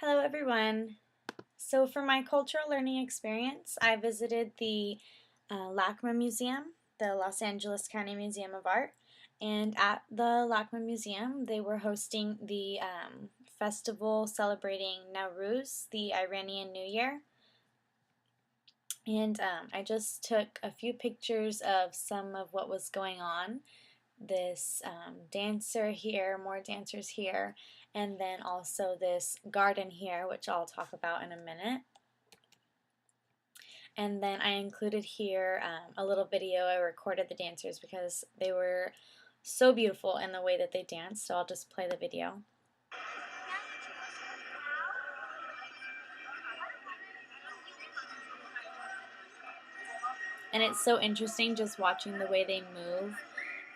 Hello everyone. So for my cultural learning experience, I visited the LACMA Museum, the Los Angeles County Museum of Art, and at the LACMA Museum they were hosting the festival celebrating Nowruz, the Iranian New Year. And I just took a few pictures of some of what was going on. This dancer here, more dancers here, and then also this garden here, which I'll talk about in a minute. And then I included here a little video. I recorded the dancers because they were so beautiful in the way that they danced, so I'll just play the video. And it's so interesting just watching the way they move,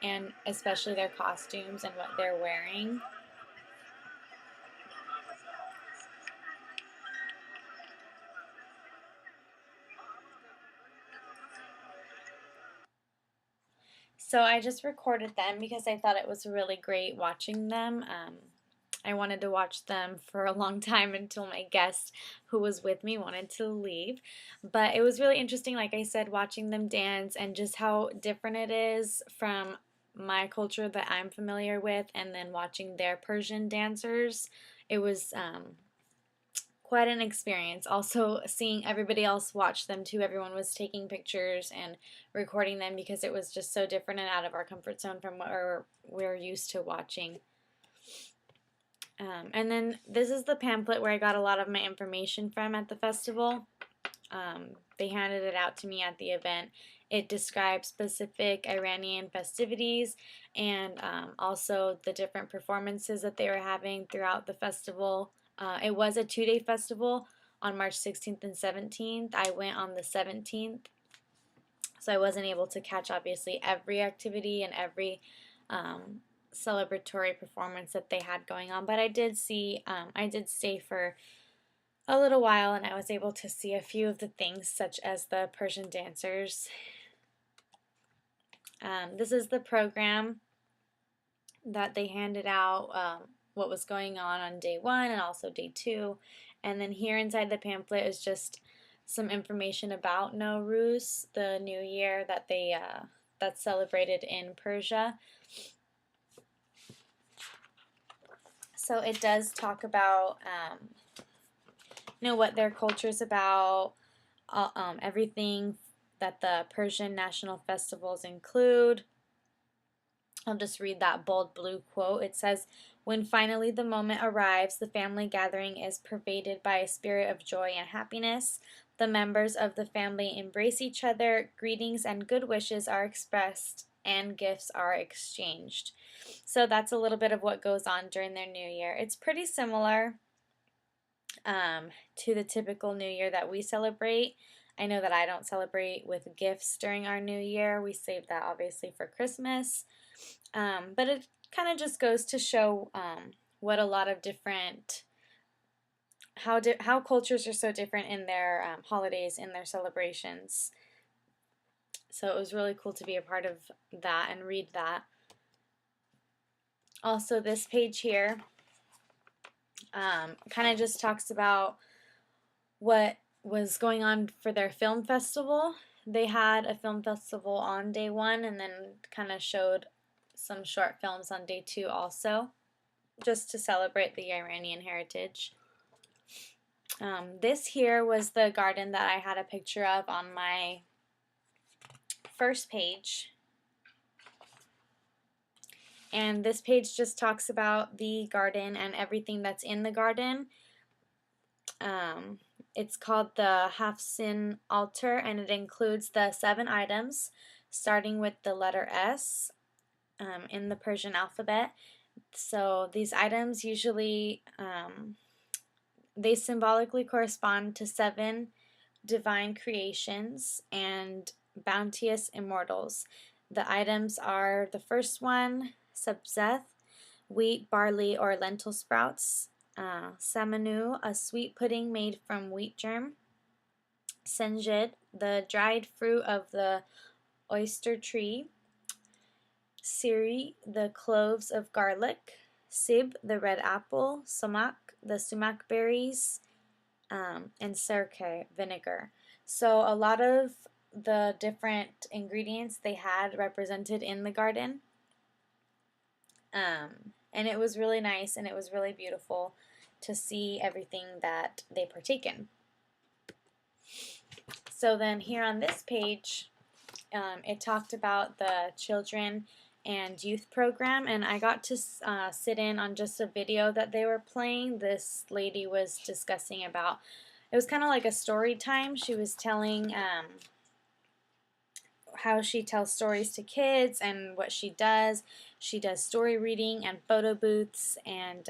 and especially their costumes and what they're wearing. So I just recorded them because I thought it was really great watching them. I wanted to watch them for a long time until my guest who was with me wanted to leave. But it was really interesting, like I said, watching them dance and just how different it is from my culture that I'm familiar with, and then watching their Persian dancers. It was quite an experience. Also seeing everybody else watch them too. Everyone was taking pictures and recording them because it was just so different and out of our comfort zone from what we're used to watching. And then this is the pamphlet where I got a lot of my information from at the festival. They handed it out to me at the event. It describes specific Iranian festivities and also the different performances that they were having throughout the festival. It was a 2-day festival on March 16th and 17th. I went on the 17th, so I wasn't able to catch obviously every activity and every celebratory performance that they had going on, but I did stay for a little while, and I was able to see a few of the things, such as the Persian dancers. This is the program that they handed out, what was going on day 1 and also day 2. And then here inside the pamphlet is just some information about Nowruz, the new year that that's celebrated in Persia. So it does talk about what their culture is about, everything that the Persian national festivals include. I'll just read that bold blue quote. It says, "When finally the moment arrives, the family gathering is pervaded by a spirit of joy and happiness. The members of the family embrace each other, greetings and good wishes are expressed, and gifts are exchanged." So that's a little bit of what goes on during their New Year. It's pretty similar to the typical New Year that we celebrate. I know that I don't celebrate with gifts during our New Year. We save that obviously for Christmas. But it kind of just goes to show what a lot of different, how cultures are so different in their holidays, in their celebrations. So it was really cool to be a part of that and read that. Also, this page here kind of just talks about what was going on for their film festival. They had a film festival on day 1 and then kind of showed some short films on day 2 also, just to celebrate the Iranian heritage. This here was the garden that I had a picture of on my first page. And this page just talks about the garden and everything that's in the garden. It's called the Hafsin altar, and it includes the 7 items, starting with the letter S in the Persian alphabet. So these items usually, they symbolically correspond to 7 divine creations and bounteous immortals. The items are, the first one, sabzeth, wheat, barley, or lentil sprouts; samanu, a sweet pudding made from wheat germ; senjid, the dried fruit of the oyster tree; siri, the cloves of garlic; sib, the red apple, sumac, the sumac berries, and sirke, vinegar. So a lot of the different ingredients they had represented in the garden. And it was really nice and it was really beautiful to see everything that they partake in. So then here on this page, it talked about the children and youth program, and I got to sit in on just a video that they were playing. This lady was discussing about, it was kind of like a story time. She was telling how she tells stories to kids and what she does. She does story reading and photo booths, and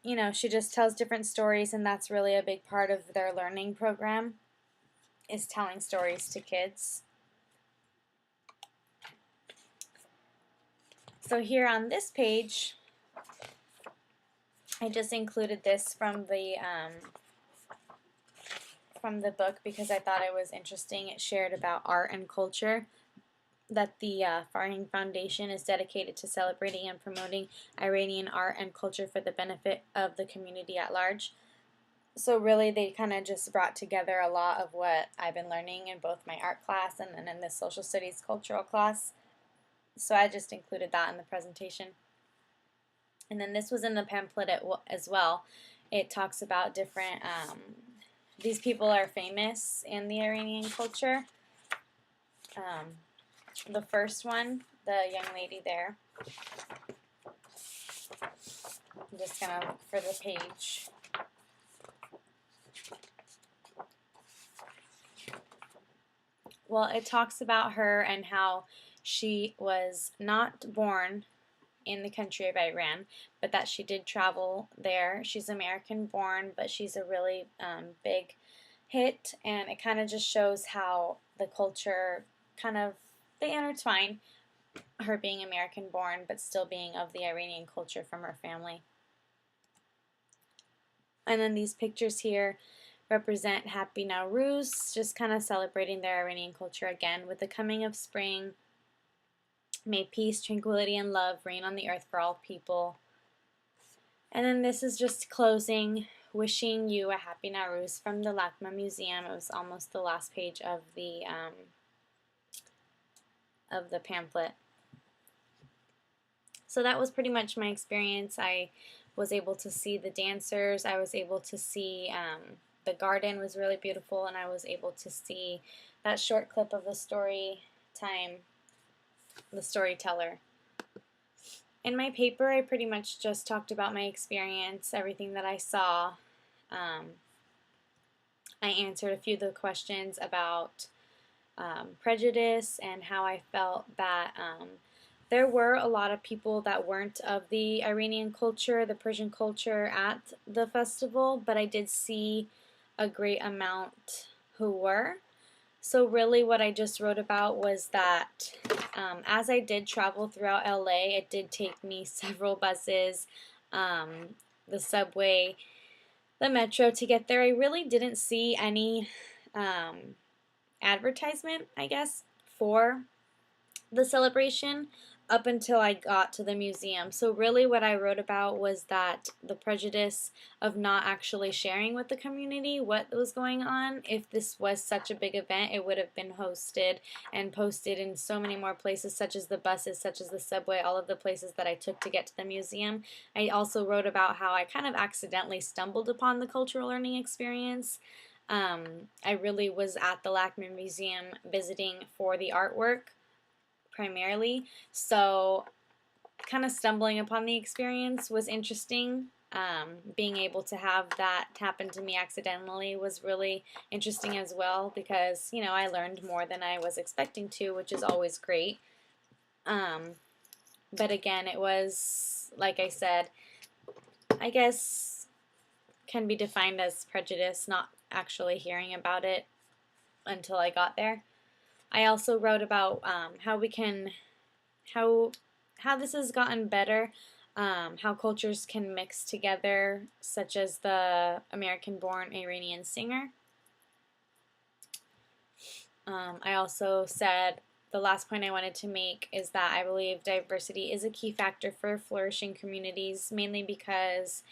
you know, she just tells different stories, and that's really a big part of their learning program, is telling stories to kids. So here on this page, I just included this from the book because I thought it was interesting. It shared about art and culture, that the Farhang Foundation is dedicated to celebrating and promoting Iranian art and culture for the benefit of the community at large. So really they kind of just brought together a lot of what I've been learning in both my art class and then in the social studies cultural class. So I just included that in the presentation. And then this was in the pamphlet as well. It talks about different, these people are famous in the Iranian culture. The first one, the young lady there, I'm just going to look for the page. Well, it talks about her and how she was not born in the country of Iran, but that she did travel there. She's American born, but she's a really big hit, and it kind of just shows how the culture kind of, they intertwine, her being American born but still being of the Iranian culture from her family. And then these pictures here represent Happy Nowruz, just kind of celebrating their Iranian culture again. With the coming of spring, may peace, tranquility, and love reign on the earth for all people. And then this is just closing, wishing you a Happy Nowruz from the Lakma Museum. It was almost the last page of the pamphlet. So that was pretty much my experience. I was able to see the dancers. I was able to see the garden was really beautiful, and I was able to see that short clip of the story time, the storyteller. In my paper, I pretty much just talked about my experience, everything that I saw. I answered a few of the questions about prejudice and how I felt that there were a lot of people that weren't of the Iranian culture, the Persian culture at the festival, but I did see a great amount who were. So really what I just wrote about was that as I did travel throughout LA, it did take me several buses, the subway, the metro to get there. I really didn't see any advertisement, I guess, for the celebration up until I got to the museum. So really what I wrote about was that the prejudice of not actually sharing with the community what was going on. If this was such a big event, it would have been hosted and posted in so many more places, such as the buses, such as the subway, all of the places that I took to get to the museum. I also wrote about how I kind of accidentally stumbled upon the cultural learning experience. I really was at the Lakman Museum visiting for the artwork primarily, so kind of stumbling upon the experience was interesting. Being able to have that happen to me accidentally was really interesting as well, because, you know, I learned more than I was expecting to, which is always great. But again, it was, like I said, I guess can be defined as prejudice, not actually hearing about it until I got there. I also wrote about how this has gotten better, how cultures can mix together, such as the American-born Iranian singer. I also said the last point I wanted to make is that I believe diversity is a key factor for flourishing communities, mainly because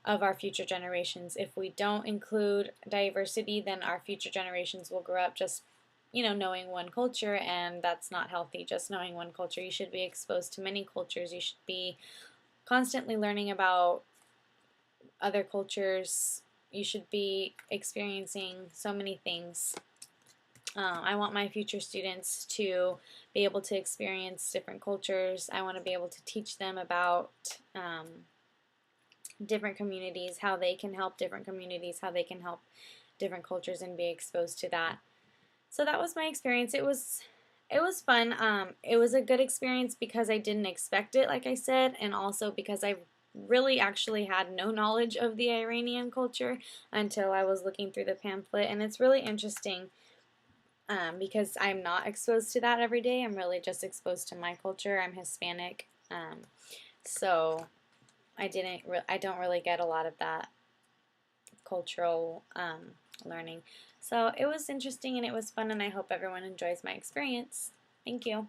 of our future generations. If we don't include diversity, then our future generations will grow up just, knowing one culture, and that's not healthy, just knowing one culture. You should be exposed to many cultures. You should be constantly learning about other cultures. You should be experiencing so many things. I want my future students to be able to experience different cultures. I want to be able to teach them about different communities, how they can help different communities, how they can help different cultures and be exposed to that. So that was my experience. It was fun. It was a good experience because I didn't expect it, like I said, and also because I really actually had no knowledge of the Iranian culture until I was looking through the pamphlet, and it's really interesting because I'm not exposed to that every day. I'm really just exposed to my culture. I'm Hispanic, so I don't really get a lot of that cultural learning. So it was interesting and it was fun, and I hope everyone enjoys my experience. Thank you.